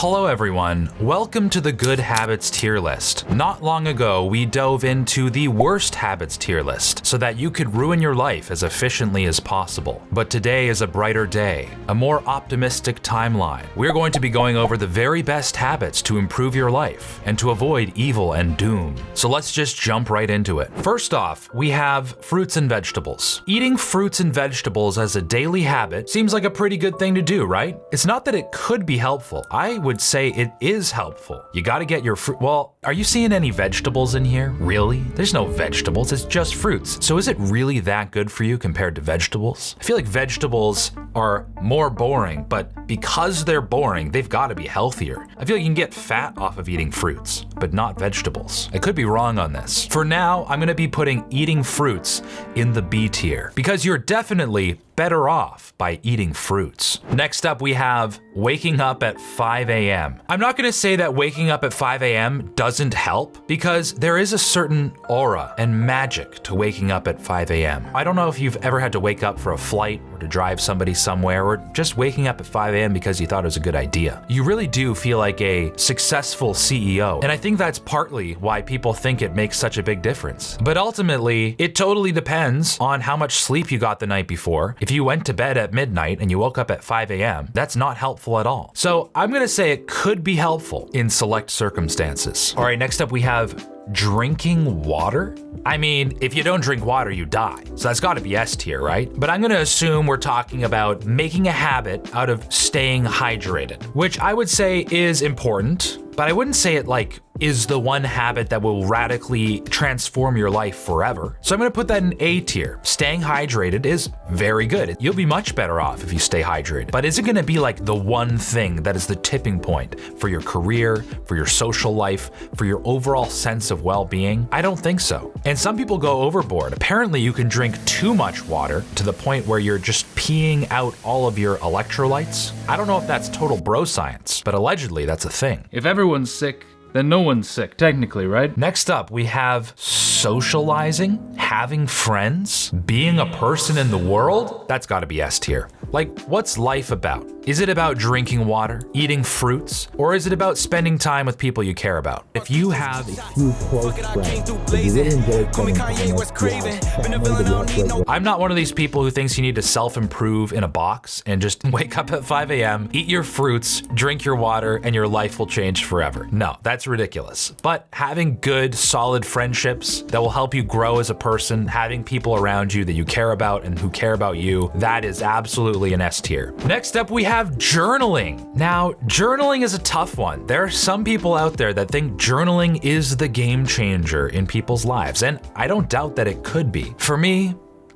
Hello everyone, welcome to the Good Habits tier list. Not long ago, we dove into the worst habits tier list so that you could ruin your life as efficiently as possible. But today is a brighter day, a more optimistic timeline. We're going to be going over the very best habits to improve your life and to avoid evil and doom. So let's just jump right into it. First off, we have fruits and vegetables. Eating fruits and vegetables as a daily habit seems like a pretty good thing to do, right? It's not that it could be helpful. I would say it is helpful. You gotta get your fruit. Well, are you seeing any vegetables in here? Really? There's no vegetables, it's just fruits. So is it really that good for you compared to vegetables? I feel like vegetables are more boring, but because they're boring, they've gotta be healthier. I feel like you can get fat off of eating fruits, but not vegetables. I could be wrong on this. For now, I'm gonna be putting eating fruits in the B tier because you're definitely better off by eating fruits. Next up, we have waking up at 5 a.m. I'm not gonna say that waking up at 5 a.m. doesn't help because there is a certain aura and magic to waking up at 5 a.m. I don't know if you've ever had to wake up for a flight or to drive somebody somewhere or just waking up at 5 a.m. because you thought it was a good idea. You really do feel like a successful CEO. And I think that's partly why people think it makes such a big difference. But ultimately, it totally depends on how much sleep you got the night before. If you went to bed at midnight and you woke up at 5 a.m., that's not helpful at all. So I'm gonna say it could be helpful in select circumstances. All right, next up we have drinking water. I mean, if you don't drink water, you die. So that's gotta be S tier, right? But I'm gonna assume we're talking about making a habit out of staying hydrated, which I would say is important, but I wouldn't say it like is the one habit that will radically transform your life forever. So I'm gonna put that in A tier. Staying hydrated is very good. You'll be much better off if you stay hydrated. But is it gonna be like the one thing that is the tipping point for your career, for your social life, for your overall sense of well-being? I don't think so. And some people go overboard. Apparently you can drink too much water to the point where you're just peeing out all of your electrolytes. I don't know if that's total bro science, but allegedly that's a thing. If everyone's sick, then no one's sick, technically, right? Next up, we have socializing, having friends, being a person in the world. That's gotta be S tier. Like, what's life about? Is it about drinking water, eating fruits, or is it about spending time with people you care about? If you have a few close friends, you really enjoy spending time with them. I'm not one of these people who thinks you need to self-improve in a box and just wake up at 5 a.m., eat your fruits, drink your water, and your life will change forever. No, that's ridiculous. But having good, solid friendships that will help you grow as a person, having people around you that you care about and who care about you, that is absolutely an S tier. Next up, we have journaling. Now, journaling is a tough one. There are some people out there that think journaling is the game changer in people's lives, and I don't doubt that it could be. For me,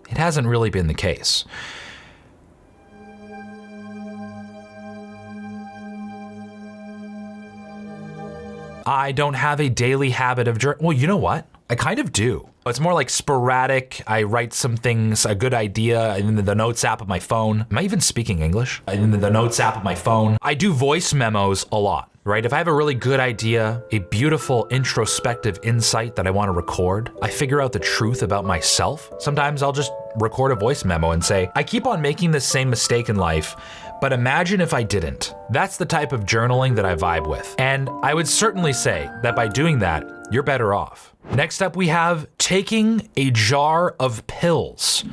it hasn't really been the case. I don't have a daily habit of journaling. Well, you know what? I kind of do. It's more like sporadic. I write some things, a good idea in the notes app of my phone. Am I even speaking English? In the notes app of my phone. I do voice memos a lot, right? If I have a really good idea, a beautiful introspective insight that I want to record, I figure out the truth about myself. Sometimes I'll just record a voice memo and say, I keep on making the same mistake in life, but imagine if I didn't. That's the type of journaling that I vibe with. And I would certainly say that by doing that, you're better off. Next up, we have taking a jar of pills.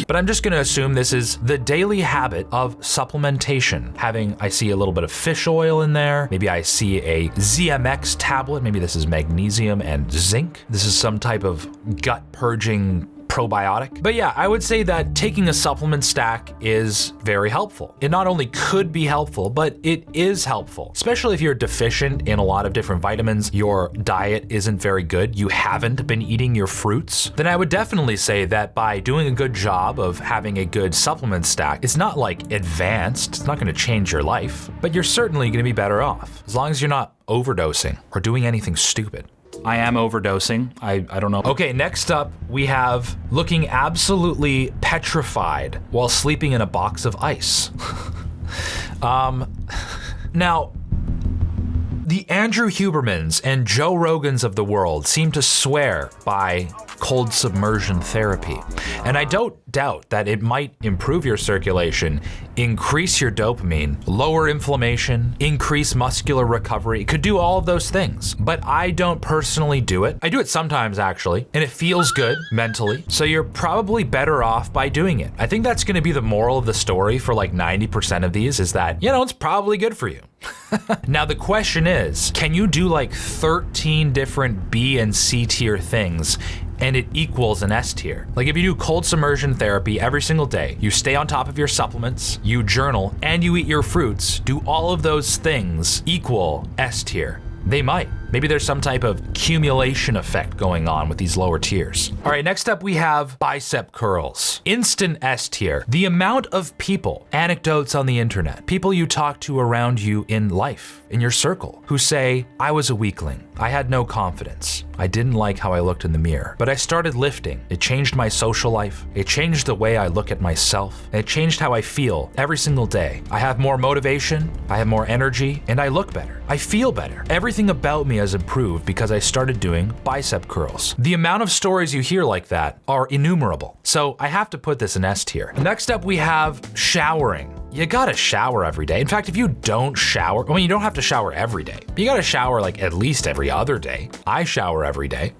But I'm just gonna assume this is the daily habit of supplementation. I see a little bit of fish oil in there. Maybe I see a ZMX tablet. Maybe this is magnesium and zinc. This is some type of gut purging probiotic. But yeah, I would say that taking a supplement stack is very helpful. It not only could be helpful, but it is helpful, especially if you're deficient in a lot of different vitamins, your diet isn't very good, you haven't been eating your fruits, then I would definitely say that by doing a good job of having a good supplement stack, it's not like advanced, it's not gonna change your life, but you're certainly gonna be better off, as long as you're not overdosing or doing anything stupid. I am overdosing. I don't know. Okay, next up, we have looking absolutely petrified while sleeping in a box of ice. Now, the Andrew Hubermans and Joe Rogans of the world seem to swear by cold submersion therapy. And I don't doubt that it might improve your circulation, increase your dopamine, lower inflammation, increase muscular recovery. It could do all of those things, but I don't personally do it. I do it sometimes actually, and it feels good mentally. So you're probably better off by doing it. I think that's gonna be the moral of the story for like 90% of these is that, it's probably good for you. Now the question is, can you do like 13 different B and C tier things and it equals an S tier? Like if you do cold submersion therapy every single day, you stay on top of your supplements, you journal, and you eat your fruits, do all of those things equal S tier? They might. Maybe there's some type of accumulation effect going on with these lower tiers. All right, next up we have bicep curls. Instant S tier. The amount of people, anecdotes on the internet, people you talk to around you in life, in your circle, who say, I was a weakling. I had no confidence. I didn't like how I looked in the mirror, but I started lifting. It changed my social life. It changed the way I look at myself. It changed how I feel every single day. I have more motivation, I have more energy, and I look better. I feel better. Everything about me has improved because I started doing bicep curls. The amount of stories you hear like that are innumerable. So I have to put this in S tier. Next up we have showering. You gotta shower every day. In fact, if you don't shower, you don't have to shower every day. You gotta shower like at least every other day. I shower every day.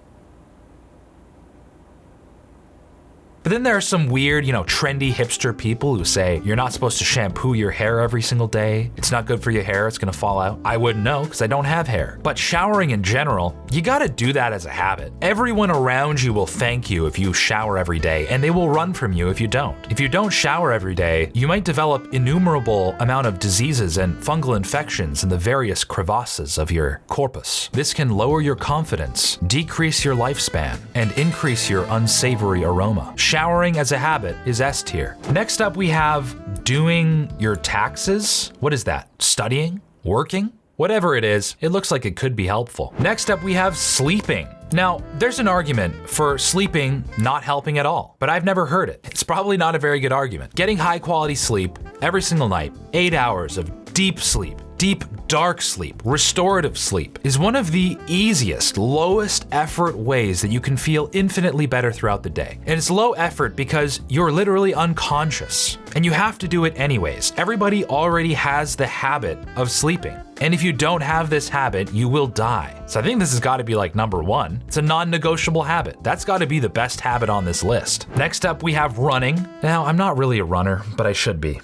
But then there are some weird, trendy hipster people who say you're not supposed to shampoo your hair every single day. It's not good for your hair, it's gonna fall out. I wouldn't know because I don't have hair. But showering in general, you gotta do that as a habit. Everyone around you will thank you if you shower every day, and they will run from you if you don't. If you don't shower every day, you might develop innumerable amount of diseases and fungal infections in the various crevasses of your corpus. This can lower your confidence, decrease your lifespan, and increase your unsavory aroma. Showering as a habit is S tier. Next up we have doing your taxes. What is that? Studying? Working? Whatever it is, it looks like it could be helpful. Next up we have sleeping. Now, there's an argument for sleeping not helping at all, but I've never heard it. It's probably not a very good argument. Getting high quality sleep every single night, 8 hours of deep sleep, deep dark sleep, restorative sleep, is one of the easiest, lowest effort ways that you can feel infinitely better throughout the day. And it's low effort because you're literally unconscious and you have to do it anyways. Everybody already has the habit of sleeping. And if you don't have this habit, you will die. So I think this has got to be like number one. It's a non-negotiable habit. That's got to be the best habit on this list. Next up, we have running. Now, I'm not really a runner, but I should be.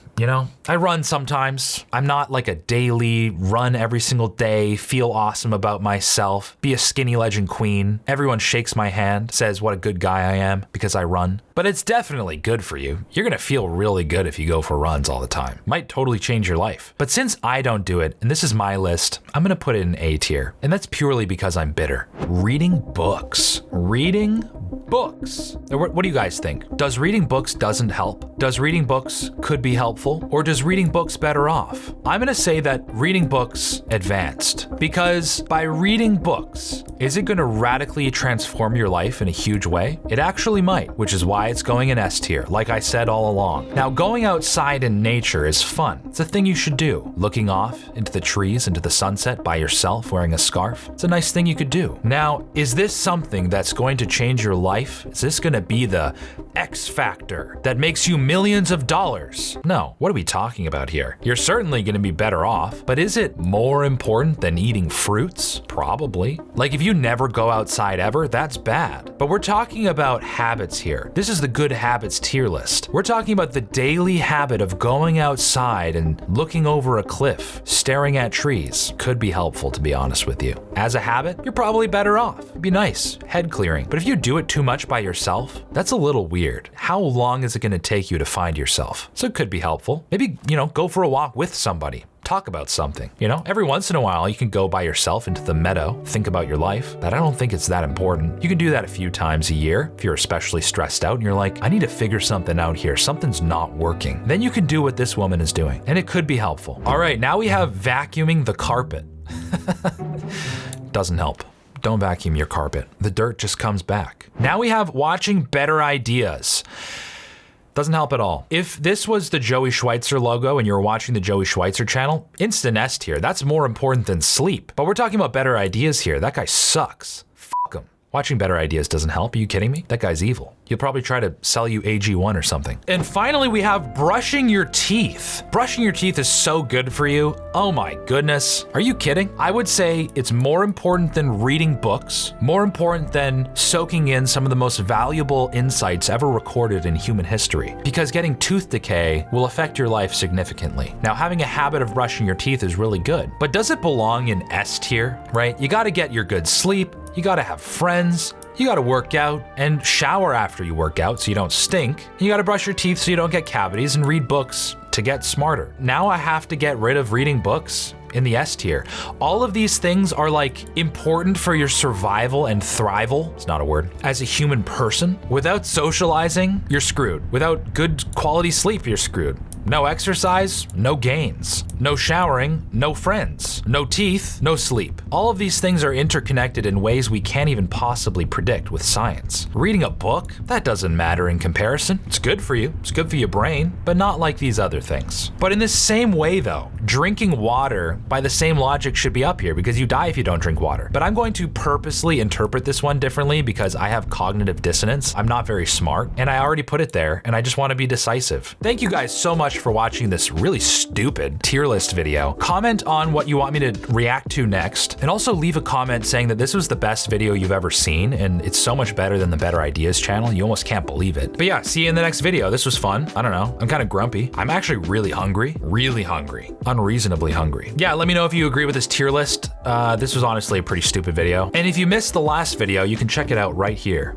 I run sometimes. I'm not like a daily run every single day, feel awesome about myself, be a skinny legend queen. Everyone shakes my hand, says what a good guy I am because I run. But it's definitely good for you. You're gonna feel really good if you go for runs all the time. Might totally change your life. But since I don't do it, and this is my list, I'm gonna put it in A tier. And that's purely because I'm bitter. Reading books. Reading books. What do you guys think? Does reading books doesn't help? Does reading books could be helpful? Or does reading books better off? I'm gonna say that reading books advanced. Because by reading books, is it gonna radically transform your life in a huge way? It actually might, which is why it's going in S tier, like I said all along. Now, going outside in nature is fun. It's a thing you should do. Looking off into the trees, into the sunset by yourself wearing a scarf, it's a nice thing you could do. Now, is this something that's going to change your life? Is this gonna be the X factor that makes you millions of dollars? No, what are we talking about here? You're certainly gonna be better off, but is it more important than eating fruits? Probably. Like if you never go outside ever, that's bad. But we're talking about habits here. This is the good habits tier list. We're talking about the daily habit of going outside and looking over a cliff, staring at trees. Could be helpful, to be honest with you. As a habit, you're probably better off. It'd be nice, head clearing. But if you do it too much by yourself, that's a little weird. How long is it gonna take you to find yourself? So it could be helpful. Maybe, go for a walk with somebody. Talk about something. Every once in a while you can go by yourself into the meadow, think about your life. But I don't think it's that important. You can do that a few times a year if you're especially stressed out and you're like, I need to figure something out here. Something's not working. Then you can do what this woman is doing and it could be helpful. All right, now we have vacuuming the carpet. Doesn't help. Don't vacuum your carpet. The dirt just comes back. Now we have watching better ideas. Doesn't help at all. If this was the Joey Schweitzer logo and you're watching the Joey Schweitzer channel, instant S tier. That's more important than sleep. But we're talking about better ideas here. That guy sucks. Fuck him. Watching Better Ideas doesn't help. Are you kidding me? That guy's evil. He'll probably try to sell you AG1 or something. And finally, we have brushing your teeth. Brushing your teeth is so good for you. Oh my goodness. Are you kidding? I would say it's more important than reading books, more important than soaking in some of the most valuable insights ever recorded in human history, because getting tooth decay will affect your life significantly. Now, having a habit of brushing your teeth is really good, but does it belong in S tier, right? You gotta get your good sleep, you gotta have friends, you gotta work out and shower after you work out so you don't stink. You gotta brush your teeth so you don't get cavities and read books to get smarter. Now I have to get rid of reading books in the S tier. All of these things are like important for your survival and thrival, it's not a word, as a human person. Without socializing, you're screwed. Without good quality sleep, you're screwed. No exercise, no gains. No showering, no friends. No teeth, no sleep. All of these things are interconnected in ways we can't even possibly predict with science. Reading a book, that doesn't matter in comparison. It's good for you, it's good for your brain, but not like these other things. But in the same way though, drinking water, by the same logic, should be up here because you die if you don't drink water. But I'm going to purposely interpret this one differently because I have cognitive dissonance. I'm not very smart, and I already put it there, and I just want to be decisive. Thank you guys so much for watching this really stupid tier list video. Comment on what you want me to react to next, and also leave a comment saying that this was the best video you've ever seen, and it's so much better than the Better Ideas channel. You almost can't believe it. But yeah, see you in the next video. This was fun. I don't know. I'm kind of grumpy. I'm actually really hungry. Really hungry. Unreasonably hungry. Yeah, let me know if you agree with this tier list. This was honestly a pretty stupid video. And if you missed the last video, you can check it out right here.